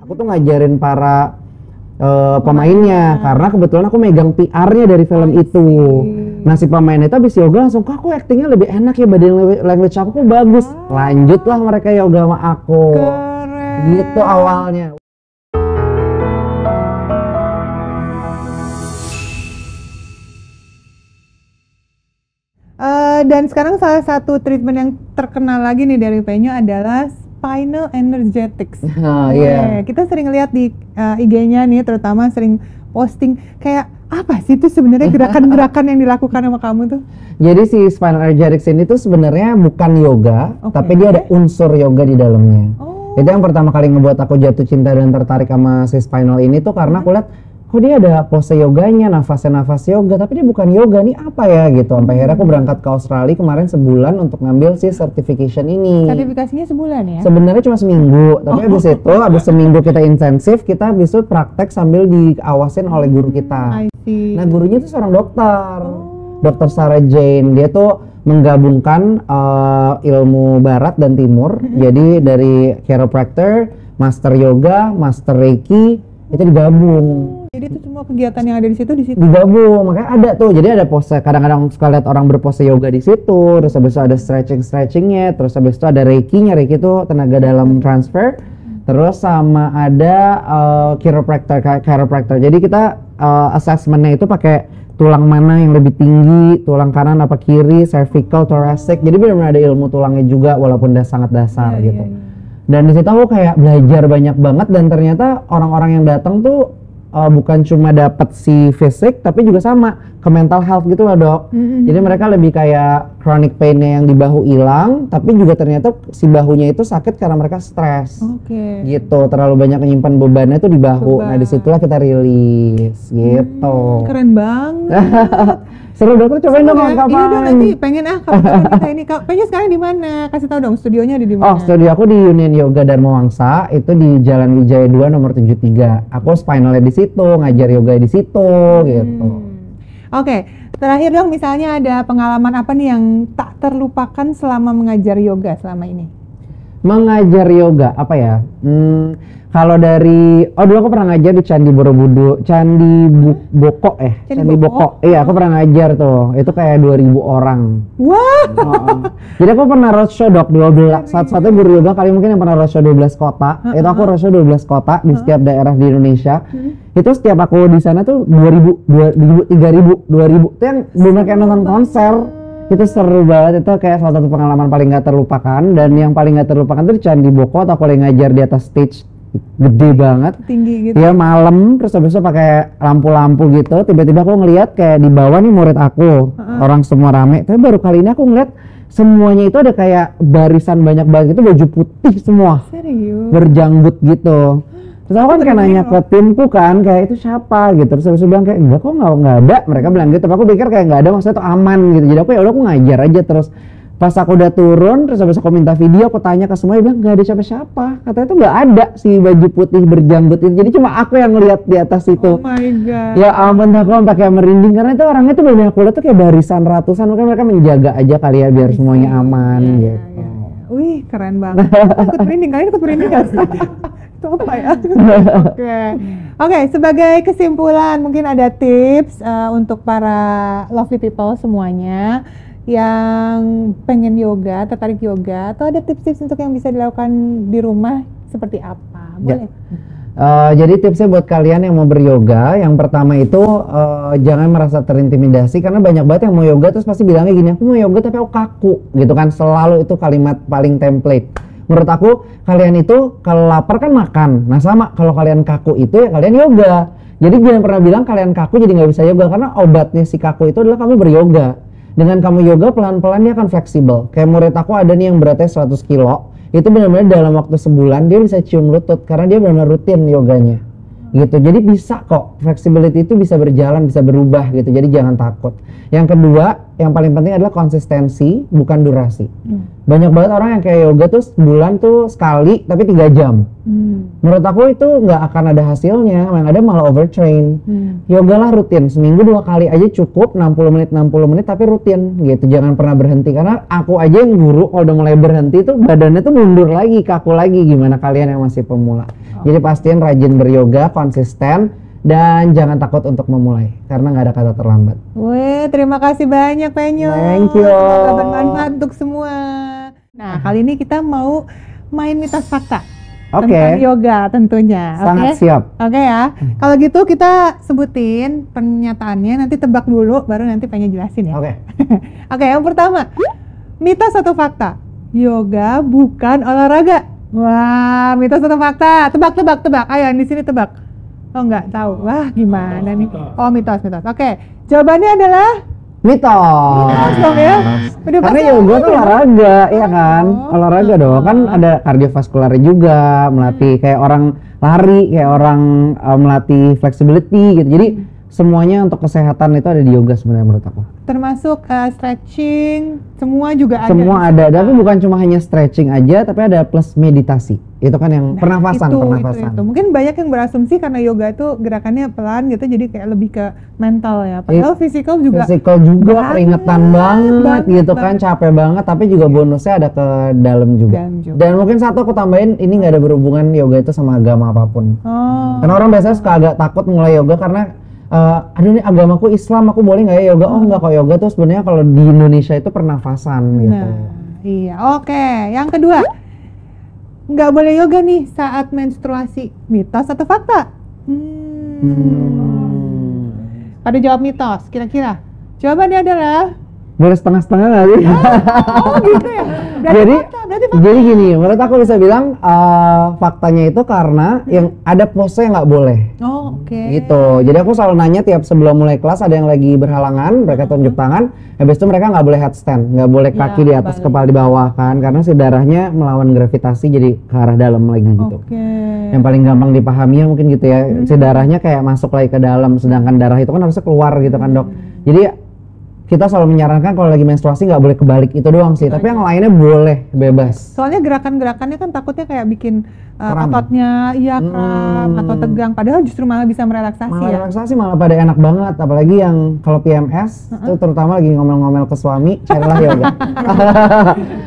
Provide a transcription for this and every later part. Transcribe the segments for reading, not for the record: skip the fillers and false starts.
Aku tuh ngajarin para pemainnya karena kebetulan aku megang PR-nya dari film itu. Nah si pemain itu habis yoga langsung, kok aku actingnya lebih enak ya, body language aku bagus. Lanjutlah mereka yoga sama aku. Keren. Gitu awalnya. Dan sekarang salah satu treatment yang terkenal lagi nih dari Penyo adalah Spinal Energetics. Iya. Kita sering lihat di IG-nya nih, terutama sering posting kayak apa sih itu sebenarnya gerakan-gerakan yang dilakukan sama kamu tuh? Jadi si Spinal Energetics ini tuh sebenarnya bukan yoga, tapi dia ada unsur yoga di dalamnya. Itu yang pertama kali ngebuat aku jatuh cinta dan tertarik sama si Spinal ini tuh karena aku lihat kok dia ada pose yoganya, nafas yoga, tapi dia bukan yoga, nih apa ya gitu. Sampai akhirnya aku berangkat ke Australia kemarin sebulan untuk ngambil si certification ini. Sertifikasinya sebulan ya? Sebenarnya cuma seminggu, tapi habis seminggu kita intensif, kita habis itu praktek sambil diawasin oleh guru kita. Nah gurunya tuh seorang dokter, Dr. Sarah Jane. Dia tuh menggabungkan ilmu barat dan timur. Jadi dari chiropractor, master yoga, master reiki, itu digabung. Jadi itu semua kegiatan yang ada di situ digabung, makanya ada tuh. Jadi ada pose, kadang-kadang suka lihat orang berpose yoga di situ, terus habis itu ada stretchingnya, terus habis itu ada reikinya. Reiki itu tenaga dalam transfer, terus sama ada chiropractor. Jadi kita assessmentnya itu pakai tulang mana yang lebih tinggi, tulang kanan apa kiri, cervical, thoracic. Jadi benar-benar ada ilmu tulangnya juga walaupun sangat dasar gitu. Dan di situ aku kayak belajar banyak banget, dan ternyata orang-orang yang datang tuh bukan cuma dapat si fisik, tapi juga sama ke mental health gitu loh dok. Jadi mereka lebih kayak chronic pain-nya yang di bahu hilang, tapi juga ternyata si bahunya itu sakit karena mereka stres. Gitu, terlalu banyak menyimpan bebannya tuh di bahu. Nah disitulah kita rilis gitu. Keren banget. Seru dokter, cobain dong kapan? Ini dong nanti pengen kapan kita ini. Pengen sekarang di mana? Kasih tahu dong, studionya ada di mana? Oh, studio aku di Union Yoga Dharma Wangsa, itu di Jalan Wijaya 2 nomor 73. Aku spinalnya di situ, ngajar yoga di situ gitu. Oke, terakhir dong, misalnya ada pengalaman apa nih yang tak terlupakan selama mengajar yoga selama ini? Mengajar yoga apa ya? Kalau dari dulu aku pernah ngajar di Candi Borobudur, Candi Boko Candi Boko. Iya, aku pernah ngajar tuh. Itu kayak 2000 orang. Wah. Jadi aku pernah roadshow dok 12. Satu-satunya guru yoga kali mungkin yang pernah roadshow 12 kota. Itu aku roadshow 12 kota di setiap daerah di Indonesia. Itu setiap aku di sana tuh 2000, 3000, 2000. Itu yang benar kayak nonton konser. Itu seru banget, itu kayak salah satu pengalaman paling gak terlupakan. Dan yang paling gak terlupakan tuh di Candi Boko, atau aku lagi ngajar di atas stage gede banget, tinggi gitu ya, malam, terus habis itu pakai lampu-lampu gitu. Tiba-tiba aku ngeliat kayak di bawah nih murid aku, orang semua rame, tapi baru kali ini aku ngeliat semuanya itu ada kayak barisan banyak banget itu baju putih semua. Serius? Berjanggut gitu. Terus aku kan kayak nanya ke timku kan, kayak itu siapa gitu. Terus habis itu bilang kayak enggak kok, nggak ada. Mereka bilang gitu, tapi aku pikir kayak nggak ada, maksudnya tuh aman gitu. Jadi aku ya udah, aku ngajar aja terus. Pas aku udah turun, terus habis aku minta video, aku tanya ke semua, dia bilang nggak ada siapa-siapa. Katanya tuh nggak ada si baju putih berjanggut itu. Jadi cuma aku yang ngeliat di atas itu. Oh my god. Ya ampun, aku sampai kayak merinding karena itu orangnya tuh banyak, aku lihat tuh kayak barisan ratusan. Mungkin mereka menjaga aja kali ya biar semuanya aman gitu. Wih, keren banget. Ikut merinding, kalian ikut merinding gak sih? Itu apa ya? Oke, sebagai kesimpulan mungkin ada tips untuk para lovely people semuanya yang pengen yoga, tertarik yoga, atau ada tips-tips untuk yang bisa dilakukan di rumah seperti apa? Boleh? Jadi tipsnya buat kalian yang mau beryoga, yang pertama itu jangan merasa terintimidasi, karena banyak banget yang mau yoga terus pasti bilangnya gini, aku mau yoga tapi aku kaku gitu kan. Selalu itu kalimat paling template. Menurut aku, kalian itu kalau lapar kan makan. Nah sama, kalau kalian kaku itu ya kalian yoga. Jadi jangan pernah bilang kalian kaku jadi nggak bisa yoga, karena obatnya si kaku itu adalah kamu beryoga. Dengan kamu yoga pelan-pelan dia akan fleksibel. Kayak murid aku ada nih yang beratnya 100 kilo, itu benar-benar dalam waktu sebulan dia bisa cium lutut karena dia benar-benar rutin yoganya. Gitu. Jadi bisa kok, flexibility itu bisa berjalan, bisa berubah gitu. Jadi jangan takut. Yang kedua, yang paling penting adalah konsistensi, bukan durasi. Banyak banget orang yang kayak yoga tuh sebulan tuh sekali tapi 3 jam. Menurut aku itu nggak akan ada hasilnya, yang ada malah overtrain. Yoga lah rutin, seminggu 2 kali aja cukup, 60 menit tapi rutin gitu. Jangan pernah berhenti, karena aku aja yang guru kalau udah mulai berhenti tuh badannya tuh mundur lagi, kaku lagi, gimana kalian yang masih pemula. Jadi pastiin rajin beryoga, konsisten, dan jangan takut untuk memulai karena nggak ada kata terlambat. Wih, terima kasih banyak Penyo. Thank you. Semoga bermanfaat untuk semua. Nah, kali ini kita mau main mitos fakta tentang yoga tentunya. Sangat siap. Oke ya. Kalau gitu kita sebutin pernyataannya, nanti tebak dulu, baru nanti pengen jelasin ya. Oke. Oke, yang pertama, mitos atau fakta? Yoga bukan olahraga. Wah, mitos atau fakta? Tebak. Ayo, di sini tebak. Oh, nggak tahu. Wah, gimana nih? Oh, mitos. Oke, jawabannya adalah mitos dong ya. Udah karena yoga tuh olahraga, ya kan? Olahraga dong. Kan ada kardiovaskularnya juga, melatih kayak orang lari, kayak orang melatih flexibility gitu. Jadi semuanya untuk kesehatan itu ada di yoga sebenarnya menurut aku. Termasuk stretching, semua juga ada. Semua ada, tapi bukan cuma hanya stretching aja, tapi ada plus meditasi. Itu kan yang pernafasan. Itu. Mungkin banyak yang berasumsi karena yoga itu gerakannya pelan gitu, jadi kayak lebih ke mental ya. Padahal physical juga keringetan banget gitu kan, capek banget, tapi juga bonusnya ada ke dalam juga. Dan mungkin satu aku tambahin, ini nggak ada berhubungan yoga itu sama agama apapun. Karena orang biasanya suka agak takut mulai yoga karena aduh nih agamaku Islam, aku boleh nggak ya yoga? Oh nggak, kok yoga tuh sebenarnya kalau di Indonesia itu pernafasan gitu. Nah, iya, oke. Yang kedua, nggak boleh yoga nih saat menstruasi. Mitos atau fakta? Pada jawab mitos, kira-kira jawabannya adalah boleh setengah-setengah nggak sih? Oh gitu ya. Berarti fakta. Jadi gini, menurut aku bisa bilang faktanya itu karena yang ada pose yang nggak boleh. Oh, oke. Gitu. Jadi aku selalu nanya tiap sebelum mulai kelas, ada yang lagi berhalangan, mereka tunjuk tangan, habis itu mereka nggak boleh headstand, nggak boleh kaki di atas, kepala di bawah kan, karena si darahnya melawan gravitasi jadi ke arah dalam lagi gitu. Yang paling gampang dipahaminya mungkin gitu ya, si darahnya kayak masuk lagi ke dalam, sedangkan darah itu kan harusnya keluar gitu kan dok. Jadi kita selalu menyarankan kalau lagi menstruasi nggak boleh kebalik itu doang sih, tapi yang lainnya boleh bebas. Soalnya gerakan-gerakannya kan takutnya kayak bikin ototnya kram atau tegang, padahal justru malah bisa merelaksasi. Relaksasi malah pada enak banget, apalagi yang kalau PMS itu terutama lagi ngomel-ngomel ke suami, carilah yoga.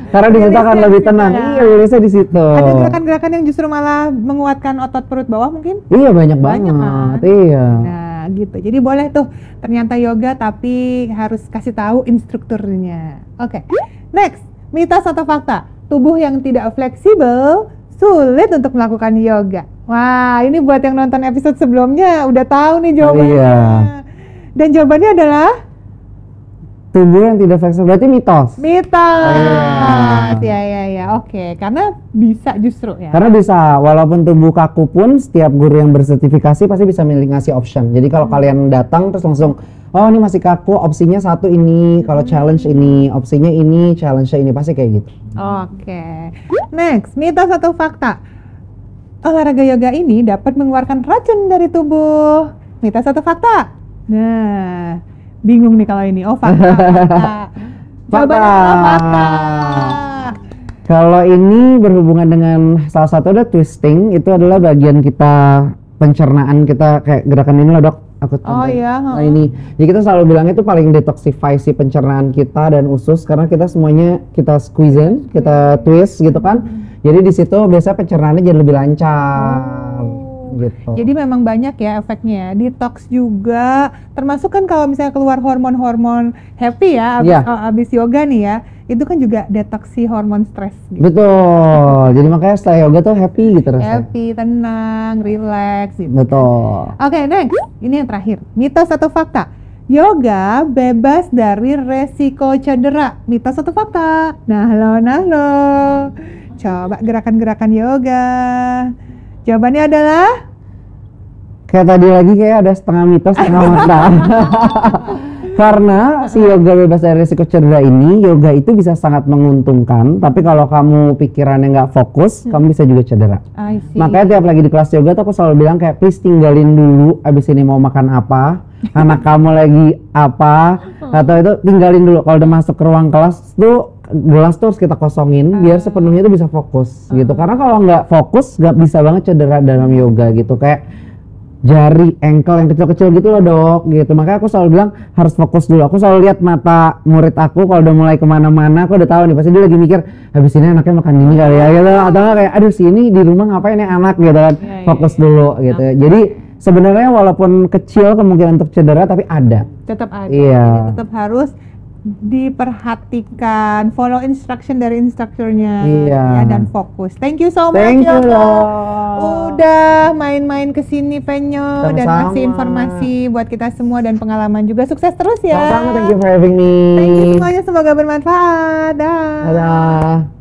Karena di situ akan lebih tenang. Iya, rilisnya di situ. Ada gerakan-gerakan yang justru malah menguatkan otot perut bawah mungkin? Iya, banyak banget. Kan? Iya. Nah, gitu. Jadi boleh tuh ternyata yoga, tapi harus kasih tahu instrukturnya. Oke. Next, mitos atau fakta? Tubuh yang tidak fleksibel sulit untuk melakukan yoga. Wah, ini buat yang nonton episode sebelumnya udah tahu nih jawabannya. Iya. Dan jawabannya adalah tubuh yang tidak fleksibel, berarti mitos. Ya. Oke. Karena bisa justru ya. Karena bisa, walaupun tubuh kaku pun setiap guru yang bersertifikasi pasti bisa ngasih option. Jadi kalau kalian datang terus langsung, oh ini masih kaku, opsinya satu ini, kalau challenge ini, opsinya ini, challenge-nya ini, pasti kayak gitu. Oke. Next, mitos atau fakta? Olahraga yoga ini dapat mengeluarkan racun dari tubuh. Mitos atau fakta? Nah, bingung nih kalau ini. Oh, fakta. Jawabannya fakta. Kalau ini berhubungan dengan salah satu ada twisting, itu adalah bagian kita pencernaan kita, kayak gerakan ini loh dok. Nah ini, jadi kita selalu bilang itu paling detoxify si pencernaan kita dan usus, karena kita semuanya kita squeeze, kita twist gitu kan. Jadi di situ biasanya pencernaannya jadi lebih lancar. Gitu. Jadi memang banyak ya efeknya, detox juga, termasuk kan kalau misalnya keluar hormon-hormon happy ya abis yoga nih ya, itu kan juga detoksi hormon stres gitu. Betul, jadi makanya setelah yoga tuh happy gitu rasanya. Happy, tenang, relax gitu. Betul. Oke, next, ini yang terakhir, mitos atau fakta? Yoga bebas dari resiko cedera, mitos atau fakta? Nah lo, coba gerakan-gerakan yoga. Jawabannya adalah kayak tadi lagi, kayak ada setengah mitos setengah fakta. Karena si yoga bebas dari risiko cedera ini, yoga itu bisa sangat menguntungkan, tapi kalau kamu pikirannya nggak fokus, kamu bisa juga cedera. Makanya tiap lagi di kelas yoga tuh aku selalu bilang kayak please tinggalin dulu abis ini mau makan apa, anak kamu lagi apa, Atau itu tinggalin dulu. Kalau udah masuk ke ruang kelas tuh gelas tuh harus kita kosongin biar sepenuhnya itu bisa fokus gitu. Karena kalau nggak fokus nggak bisa banget cedera dalam yoga gitu. Kayak jari, ankle yang kecil-kecil gitu loh dok gitu. Makanya aku selalu bilang harus fokus dulu. Aku selalu lihat mata murid aku kalau udah mulai kemana-mana, aku udah tahu nih pasti dia lagi mikir habis ini anaknya makan ini kali ya gitu. Atau nggak kayak aduh si ini di rumah ngapain ya anak gitu kan. Fokus dulu gitu. Jadi sebenarnya walaupun kecil kemungkinan untuk cedera tapi ada. Tetap ada. Iya. Jadi tetap harus diperhatikan, follow instruction dari instrukturnya ya, dan fokus. Thank you so much Thank you Yoga. loh. Udah main-main ke sini Penyo dan Sama-sama. ngasih informasi buat kita semua dan pengalaman juga. Sukses terus ya. Sama-sama, thank you for having me. Thank you semuanya, semoga bermanfaat. Dah. Dadah.